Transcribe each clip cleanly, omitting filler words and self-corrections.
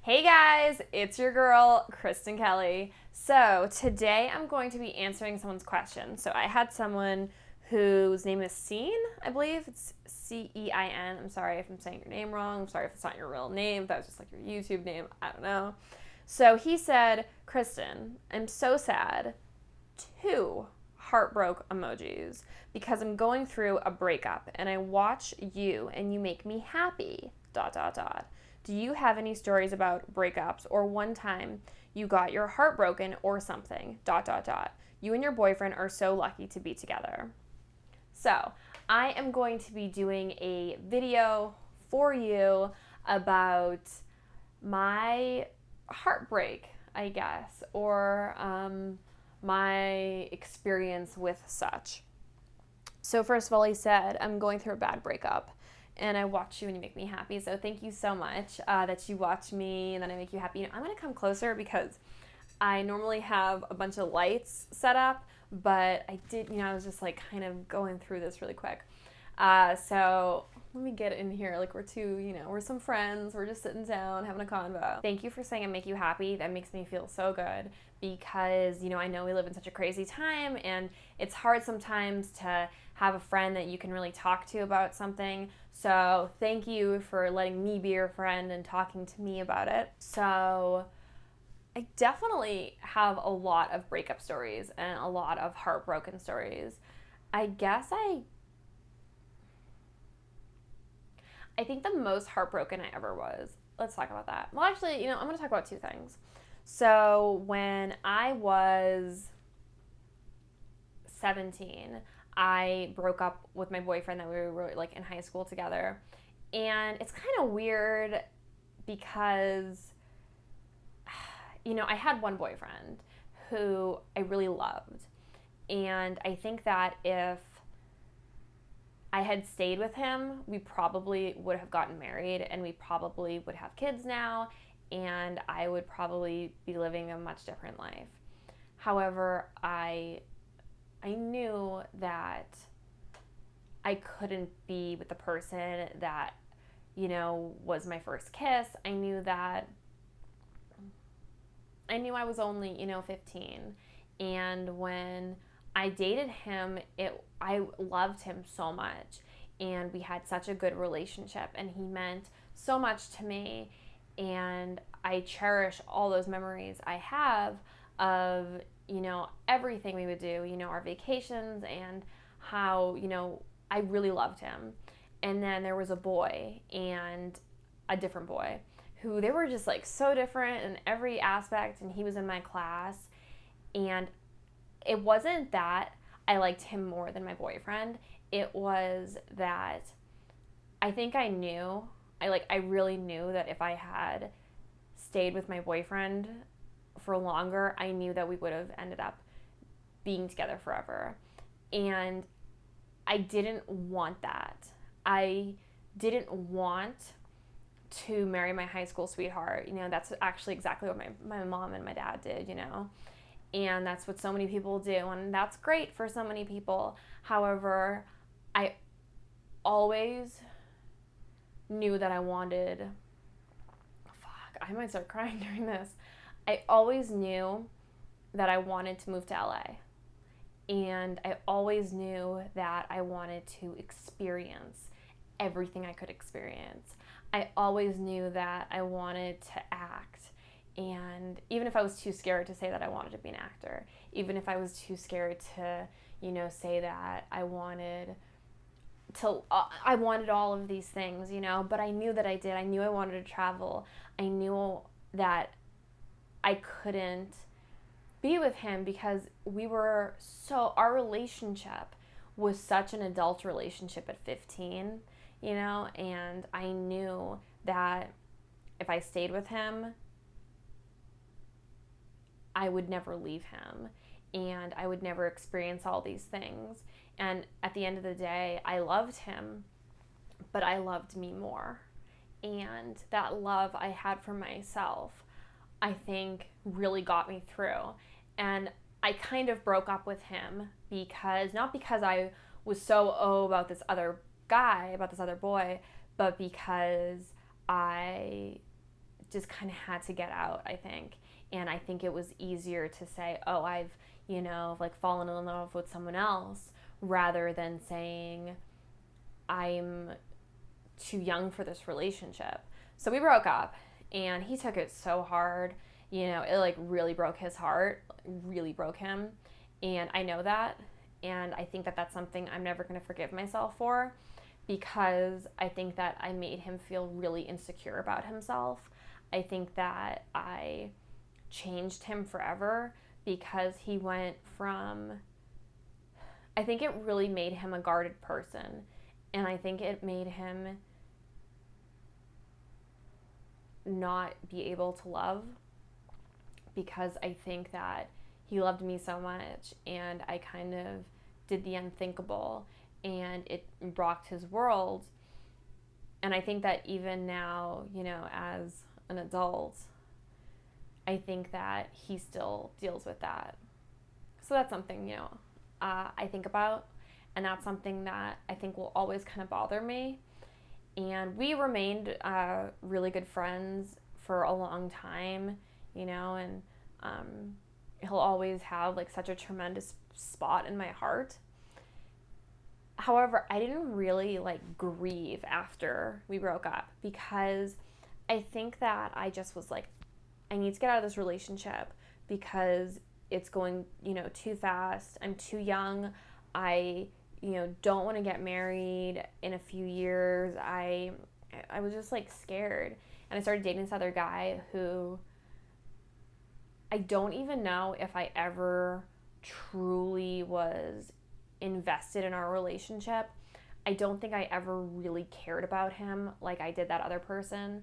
Hey guys, it's your girl, Kristen Kelly. So today I'm going to be answering someone's question. So I had someone whose name is Ceen, I believe. It's Cein. I'm sorry if I'm saying your name wrong. I'm sorry if it's not your real name. If that was just like your YouTube name. I don't know. So he said, Kristen, I'm so sad. 2 heartbroken emojis because I'm going through a breakup and I watch you and you make me happy. ... Do you have any stories about breakups or one time you got your heart broken or something? ... You and your boyfriend are so lucky to be together. So, I am going to be doing a video for you about my heartbreak, I guess, or my experience with such. So first of all, he said, I'm going through a bad breakup and I watch you and you make me happy. So thank you so much that you watch me and then I make you happy. I'm going to come closer because I normally have a bunch of lights set up, but I did, I was just like kind of going through this really quick. So let me get in here. Like we're some friends. We're just sitting down having a convo. Thank you for saying I make you happy. That makes me feel so good because, I know we live in such a crazy time and it's hard sometimes to have a friend that you can really talk to about something. So thank you for letting me be your friend and talking to me about it. So I definitely have a lot of breakup stories and a lot of heartbroken stories. I guess I think the most heartbroken I ever was. Let's talk about that. Well, actually, I'm going to talk about 2 things. So when I was 17, I broke up with my boyfriend that we were like in high school together. And it's kind of weird because, I had one boyfriend who I really loved. And I think that if I had stayed with him, we probably would have gotten married and we probably would have kids now and I would probably be living a much different life. However, I knew that I couldn't be with the person that, was my first kiss. I knew I was only, 15. And when I dated him, I loved him so much and we had such a good relationship and he meant so much to me and I cherish all those memories I have of, everything we would do, our vacations and how, I really loved him. And then there was a boy and a different boy who they were just like so different in every aspect and he was in my class and it wasn't that I liked him more than my boyfriend. It was that I think I really knew that if I had stayed with my boyfriend for longer, I knew that we would have ended up being together forever. And I didn't want that. I didn't want to marry my high school sweetheart. That's actually exactly what my mom and my dad did, And that's what so many people do, and that's great for so many people. However, I always knew that I wanted... I might start crying during this. I always knew that I wanted to move to LA. And I always knew that I wanted to experience everything I could experience. I always knew that I wanted to act. And even if I was too scared to say that I wanted to be an actor, even if I was too scared to, say that I wanted all of these things, but I knew that I did. I knew I wanted to travel. I knew that I couldn't be with him because our relationship was such an adult relationship at 15, and I knew that if I stayed with him, I would never leave him and I would never experience all these things. And at the end of the day, I loved him, but I loved me more. And that love I had for myself, I think really got me through. And I kind of broke up with him not because I was so about this other guy, about this other boy, but because I just kind of had to get out, I think. And I think it was easier to say, oh, I've, like fallen in love with someone else, rather than saying I'm too young for this relationship. So we broke up, and he took it so hard. It like really broke his heart, really broke him. And I know that. And I think that that's something I'm never going to forgive myself for, because I think that I made him feel really insecure about himself. I think that I changed him forever, because he went from, I think it really made him a guarded person. And I think it made him not be able to love, because I think that he loved me so much, and I kind of did the unthinkable, and it rocked his world. And I think that even now, as an adult, I think that he still deals with that. So that's something, I think about, and that's something that I think will always kind of bother me. And we remained really good friends for a long time, and he'll always have like such a tremendous spot in my heart. However, I didn't really like grieve after we broke up, because I think that I just was like, I need to get out of this relationship, because it's going, too fast. I'm too young. I, don't want to get married in a few years. I was just like scared. And I started dating this other guy who I don't even know if I ever truly was invested in our relationship. I don't think I ever really cared about him like I did that other person.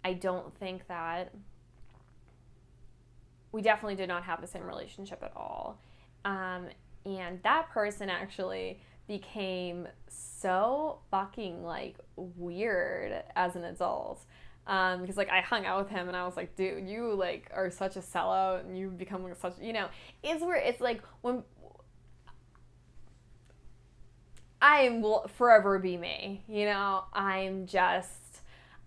I don't think that we definitely did not have the same relationship at all. And that person actually became so fucking like weird as an adult. Because like I hung out with him and I was like, dude, you like are such a sellout, and you become like such, it's where it's like when I will forever be me,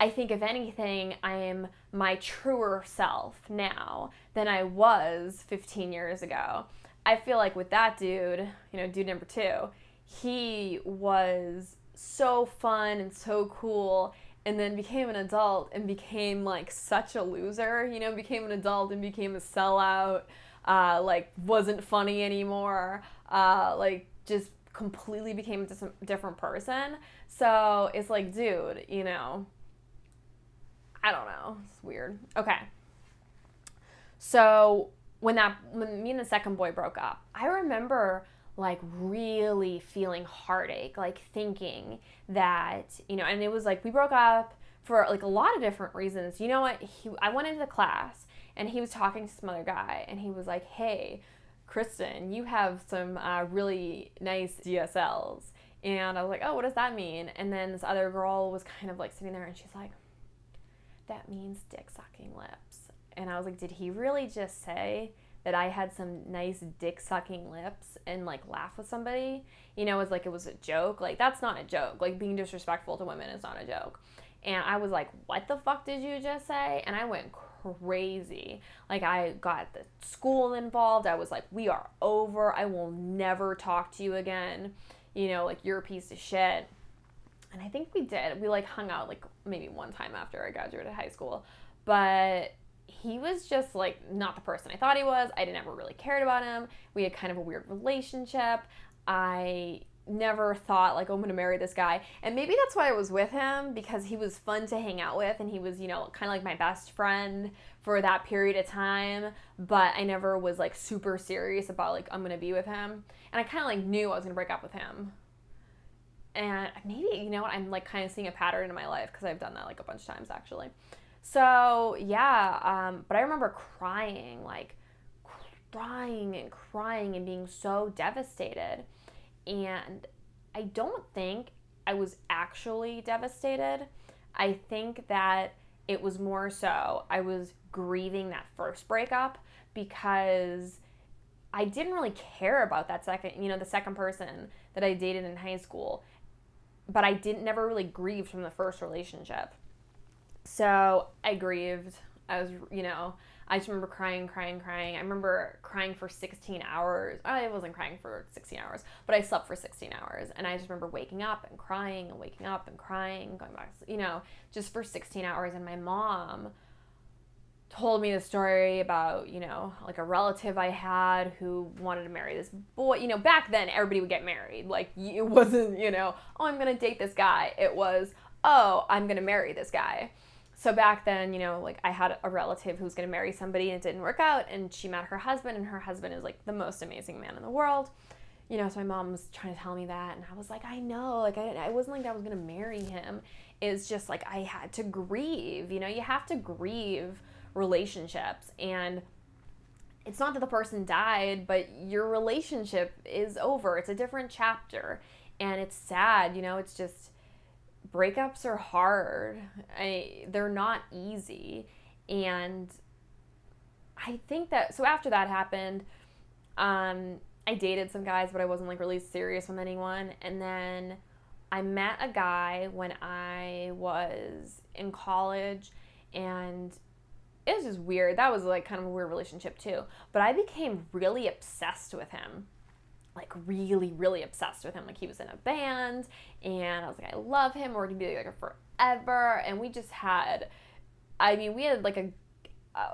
I think if anything, I am my truer self now than I was 15 years ago. I feel like with that dude, dude number 2, he was so fun and so cool, and then became an adult and became like such a loser, became an adult and became a sellout, like wasn't funny anymore, like just completely became a different person. So it's like, dude, I don't know. It's weird. Okay. So when me and the second boy broke up, I remember like really feeling heartache, like thinking that, and it was like we broke up for like a lot of different reasons. You know what? I went into the class and he was talking to some other guy, and he was like, hey, Kristen, you have some really nice DSLs. And I was like, oh, what does that mean? And then this other girl was kind of like sitting there, and she's like, that means dick sucking lips. And I was like, did he really just say that I had some nice dick sucking lips and like laugh with somebody? It's like it was a joke. Like, that's not a joke. Like, being disrespectful to women is not a joke. And I was like, what the fuck did you just say? And I went crazy. Like, I got the school involved. I was like, we are over. I will never talk to you again. Like, you're a piece of shit. And I think we did. We like hung out like maybe one time after I graduated high school. But he was just like not the person I thought he was. I never really cared about him. We had kind of a weird relationship. I never thought like, oh, I'm going to marry this guy. And maybe that's why I was with him, because he was fun to hang out with, and he was, kind of like my best friend for that period of time. But I never was like super serious about like, I'm going to be with him. And I kind of like knew I was going to break up with him. And maybe, I'm like kind of seeing a pattern in my life, because I've done that like a bunch of times actually. So yeah, but I remember crying and being so devastated. And I don't think I was actually devastated. I think that it was more so I was grieving that first breakup, because I didn't really care about that the second person that I dated in high school. But I never really grieved from the first relationship. So I grieved. I was, I just remember crying. I remember crying for 16 hours. I wasn't crying for 16 hours, but I slept for 16 hours. And I just remember waking up and crying and waking up and crying, going back, just for 16 hours. And my mom told me the story about, like a relative I had who wanted to marry this boy. Back then everybody would get married. Like, it wasn't, oh, I'm going to date this guy. It was, oh, I'm going to marry this guy. So back then, like I had a relative who was going to marry somebody and it didn't work out, and she met her husband, and her husband is like the most amazing man in the world. So my mom was trying to tell me that, and I was like, I know, like I wasn't like I was going to marry him. It's just like I had to grieve. You have to grieve relationships, and it's not that the person died, but your relationship is over. It's a different chapter, and it's sad. It's just, breakups are hard. They're not easy. And I think that, so after that happened, I dated some guys, but I wasn't like really serious with anyone. And then I met a guy when I was in college, and it was just weird. That was like kind of a weird relationship too. But I became really obsessed with him. Like really, really obsessed with him. Like he was in a band, and I was like, I love him. We're gonna be like forever. And we just had, we had like a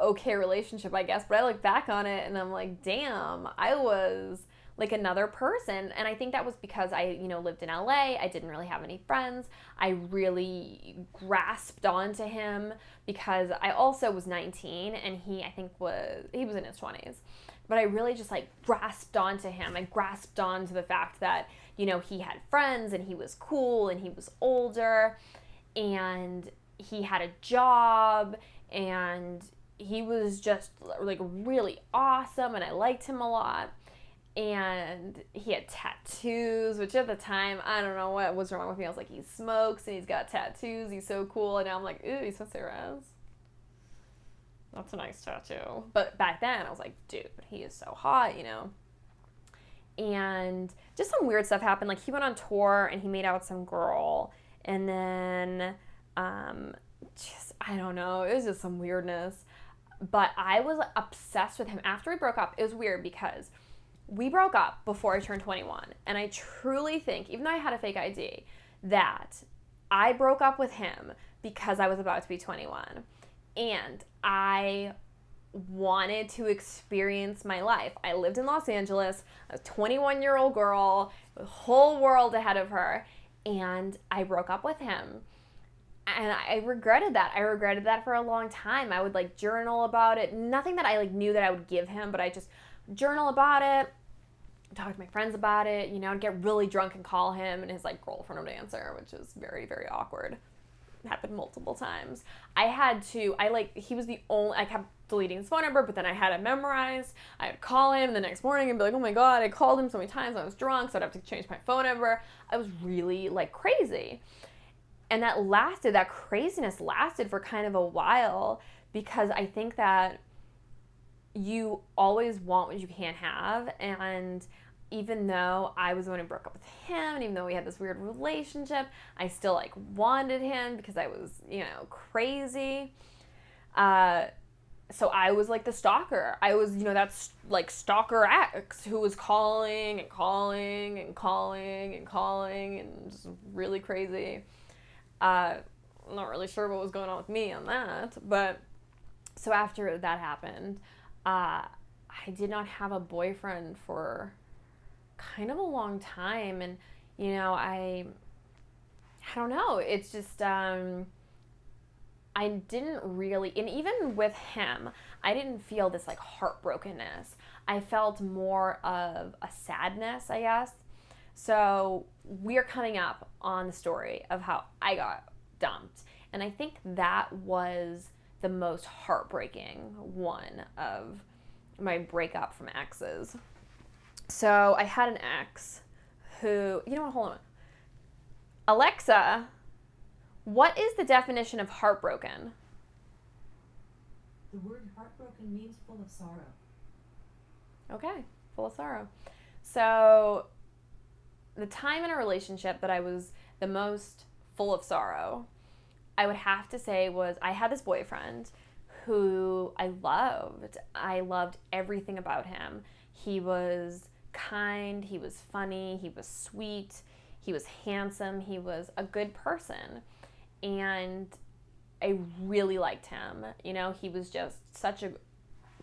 okay relationship, I guess. But I look back on it and I'm like, damn, I was like another person. And I think that was because I, lived in LA. I didn't really have any friends. I really grasped onto him because I also was 19, and he was in his 20s. But I really just like grasped onto him. I grasped onto the fact that, he had friends, and he was cool, and he was older, and he had a job, and he was just like really awesome, and I liked him a lot. And he had tattoos, which at the time, I don't know what was wrong with me. I was like, he smokes and he's got tattoos. He's so cool. And now I'm like, ooh, he's so serious. That's a nice tattoo. But back then, I was like, dude, he is so hot, And just some weird stuff happened. Like, he went on tour and he made out with some girl. And then, I don't know. It was just some weirdness. But I was obsessed with him. After we broke up, it was weird because we broke up before I turned 21. And I truly think, even though I had a fake ID, that I broke up with him because I was about to be 21. And I wanted to experience my life. I lived in Los Angeles, a 21-year-old girl, the whole world ahead of her, and I broke up with him. And I regretted that. I regretted that for a long time. I would like journal about it. Nothing that I like knew that I would give him, but I just journal about it, talk to my friends about it, I'd get really drunk and call him, and his like girlfriend would answer, which is very, very awkward. It happened multiple times. He was the only, I kept deleting his phone number, but then I had it memorized. I would call him the next morning and be like, oh my God, I called him so many times. I was drunk, so I'd have to change my phone number. I was really like crazy. And that craziness lasted for kind of a while, because I think that you always want what you can't have. And even though I was the one who broke up with him, and even though we had this weird relationship, I still like wanted him because I was, crazy. So I was like the stalker. I was, that's like stalker ex who was calling and calling and calling and calling and just really crazy. I'm not really sure what was going on with me on that, but so after that happened, I did not have a boyfriend for kind of a long time, and I don't know, it's just I didn't really, and even with him, I didn't feel this like heartbrokenness. I felt more of a sadness, I guess. So we're coming up on the story of how I got dumped, and I think that was the most heartbreaking one of my breakup from exes. So I had an ex who, hold on. Alexa, what is the definition of heartbroken? The word heartbroken means full of sorrow. Okay, full of sorrow. So the time in a relationship that I was the most full of sorrow, I would have to say was I had this boyfriend who I loved. I loved everything about him. He was kind, he was funny, he was sweet, he was handsome, he was a good person. And I really liked him. He was just such a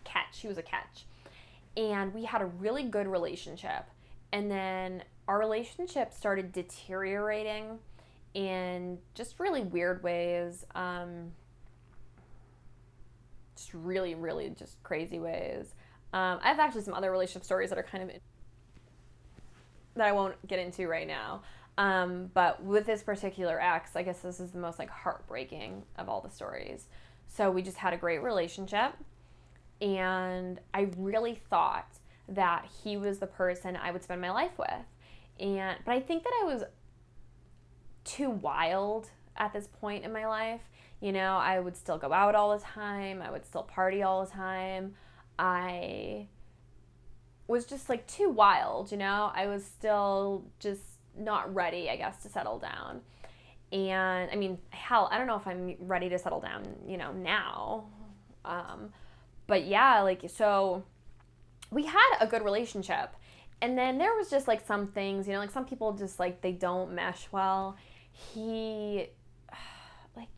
catch. He was a catch. And we had a really good relationship. And then our relationship started deteriorating in just really weird ways. Just really, really just crazy ways. I have actually some other relationship stories that are kind of that I won't get into right now. But with this particular ex, I guess this is the most like heartbreaking of all the stories. So we just had a great relationship, and I really thought that he was the person I would spend my life with. But I think that I was too wild at this point in my life. I would still go out all the time. I would still party all the time. I was just like too wild, I was still just not ready, I guess, to settle down. And I mean, hell, I don't know if I'm ready to settle down, now. But yeah, so we had a good relationship. And then there was just like some things, some people just like they don't mesh well.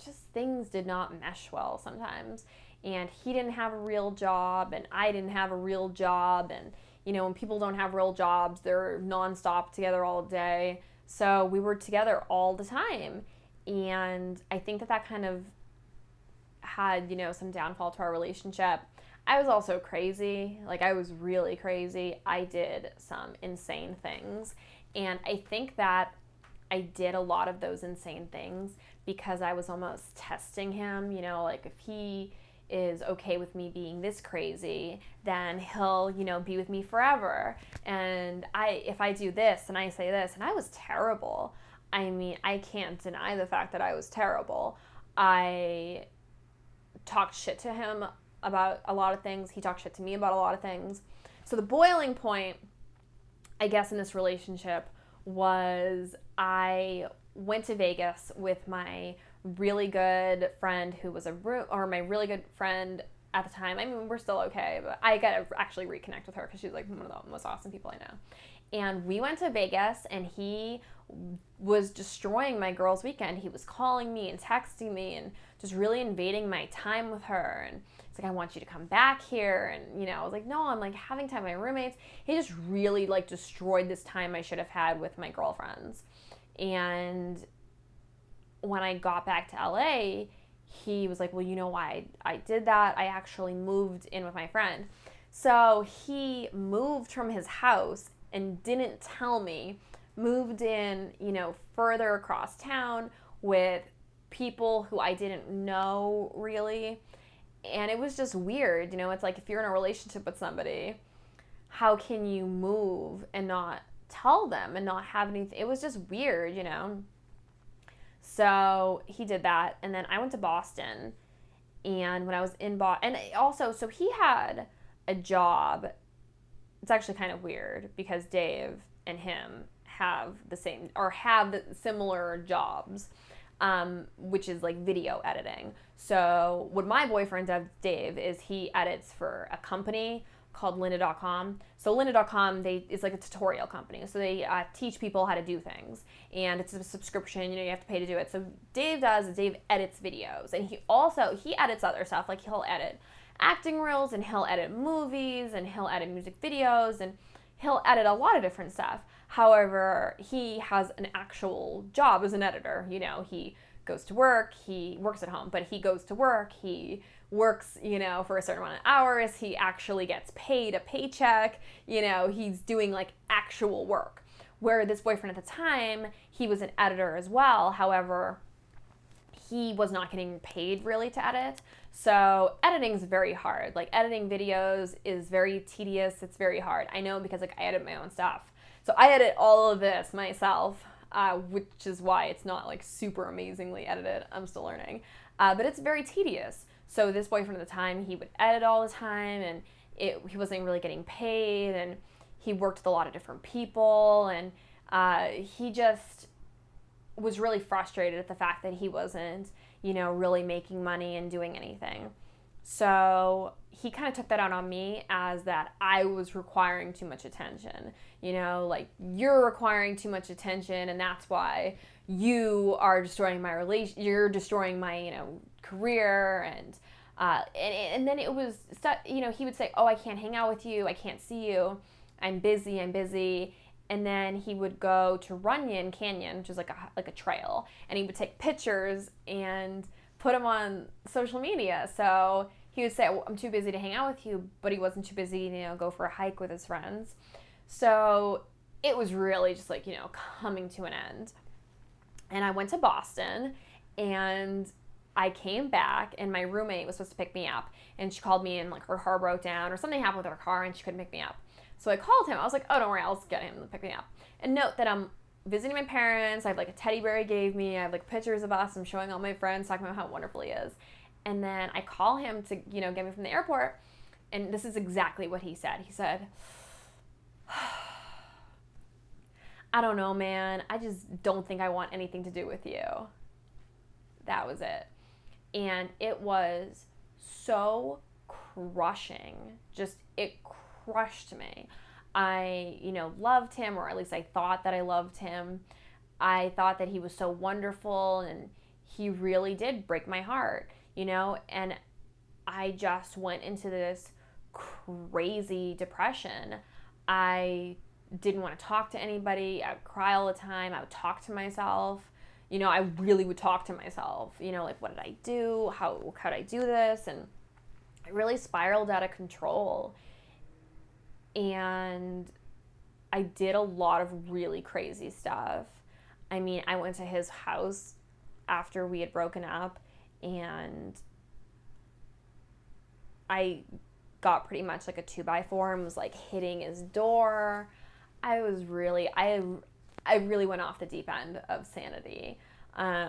Just things did not mesh well sometimes. And he didn't have a real job, and I didn't have a real job. And, when people don't have real jobs, they're nonstop together all day. So we were together all the time. And I think that kind of had, some downfall to our relationship. I was also crazy. I was really crazy. I did some insane things. And I think that I did a lot of those insane things because I was almost testing him, if he is okay with me being this crazy, then he'll, be with me forever. And if I do this and I say this, and I was terrible. I mean, I can't deny the fact that I was terrible. I talked shit to him about a lot of things. He talked shit to me about a lot of things. So the boiling point, I guess, in this relationship was I went to Vegas with my really good friend who was my really good friend at the time. I mean, we're still okay, but I gotta actually reconnect with her because she's like one of the most awesome people I know. And we went to Vegas, and he was destroying my girls' weekend. He was calling me and texting me and just really invading my time with her. And it's like, I want you to come back here. And, I was like, no, I'm like having time with my roommates. He just really like destroyed this time I should have had with my girlfriends. And when I got back to LA, he was like, well, you know why I did that? I actually moved in with my friend. So he moved from his house and didn't tell me, moved in, further across town with people who I didn't know really. And it was just weird. It's like if you're in a relationship with somebody, how can you move and not tell them and not have anything? It was just weird, So he did that. And then I went to Boston. And when I was in Boston, and also, so he had a job. It's actually kind of weird because Dave and him have the similar jobs, which is like video editing. So what my boyfriend does, Dave, is he edits for a company called lynda.com. So lynda.com, it's like a tutorial company. So they teach people how to do things. And it's a subscription, you have to pay to do it. So Dave edits videos. And he edits other stuff. Like he'll edit acting reels, and he'll edit movies, and he'll edit music videos, and he'll edit a lot of different stuff. However, he has an actual job as an editor. He goes to work, he works at home, but he goes to work, he works, for a certain amount of hours, he actually gets paid a paycheck, he's doing like actual work. Where this boyfriend at the time, he was an editor as well. However, he was not getting paid really to edit. So editing is very hard. Like editing videos is very tedious. It's very hard. I know because like I edit my own stuff. So I edit all of this myself, which is why it's not like super amazingly edited. I'm still learning. But it's very tedious. So this boyfriend at the time, he would edit all the time, and he wasn't really getting paid, and he worked with a lot of different people, and he just was really frustrated at the fact that he wasn't, really making money and doing anything. So he kind of took that out on me as that I was requiring too much attention. Like, you're requiring too much attention, and that's why you are destroying my you're destroying my, career. And then it was, he would say, oh, I can't hang out with you. I can't see you. I'm busy. And then he would go to Runyon Canyon, which is like a trail, and he would take pictures and put them on social media. So he would say, I'm too busy to hang out with you, but he wasn't too busy to go for a hike with his friends. So it was really just like, coming to an end. And I went to Boston, and I came back, and my roommate was supposed to pick me up, and she called me, and like her car broke down or something happened with her car, and she couldn't pick me up. So I called him. I was like, oh, don't worry, I'll get him to pick me up. And note that I'm visiting my parents. I have like a teddy bear he gave me. I have like pictures of us. I'm showing all my friends, talking about how wonderful he is. And then I call him to, get me from the airport. And this is exactly what he said. He said, I don't know, man. I just don't think I want anything to do with you. That was it. And it was so crushing. It crushed me. I, loved him, or at least I thought that I loved him. I thought that he was so wonderful, and he really did break my heart, and I just went into this crazy depression. I didn't want to talk to anybody. I would cry all the time. I would talk to myself. I really would talk to myself, like, what did I do? How could I do this? And it really spiraled out of control. And I did a lot of really crazy stuff. I mean, I went to his house after we had broken up, and I got pretty much like a 2x4 and was like hitting his door. I really went off the deep end of sanity. I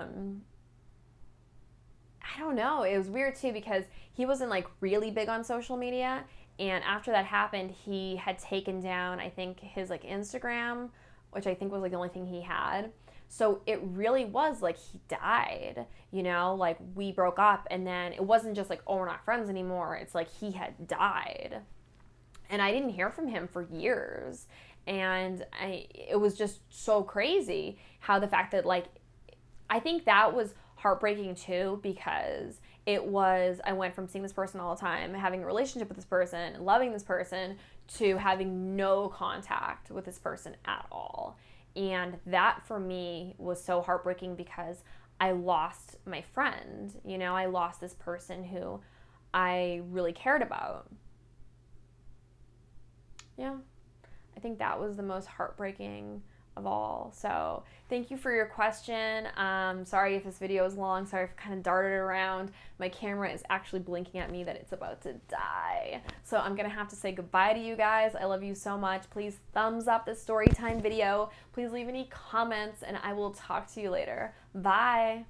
don't know. It was weird too, because he wasn't like really big on social media. And after that happened, he had taken down, I think, his like Instagram, which I think was like the only thing he had. So it really was like he died, like we broke up, and then it wasn't just like, oh, we're not friends anymore. It's like he had died. And I didn't hear from him for years. And it was just so crazy how the fact that, like, I think that was heartbreaking too, because I went from seeing this person all the time, having a relationship with this person, loving this person, to having no contact with this person at all. And that for me was so heartbreaking, because I lost my friend, I lost this person who I really cared about. Yeah, I think that was the most heartbreaking of all. So thank you for your question. Sorry if this video is long. Sorry if I kind of darted around. My camera is actually blinking at me that it's about to die. So I'm going to have to say goodbye to you guys. I love you so much. Please thumbs up this story time video. Please leave any comments, and I will talk to you later. Bye.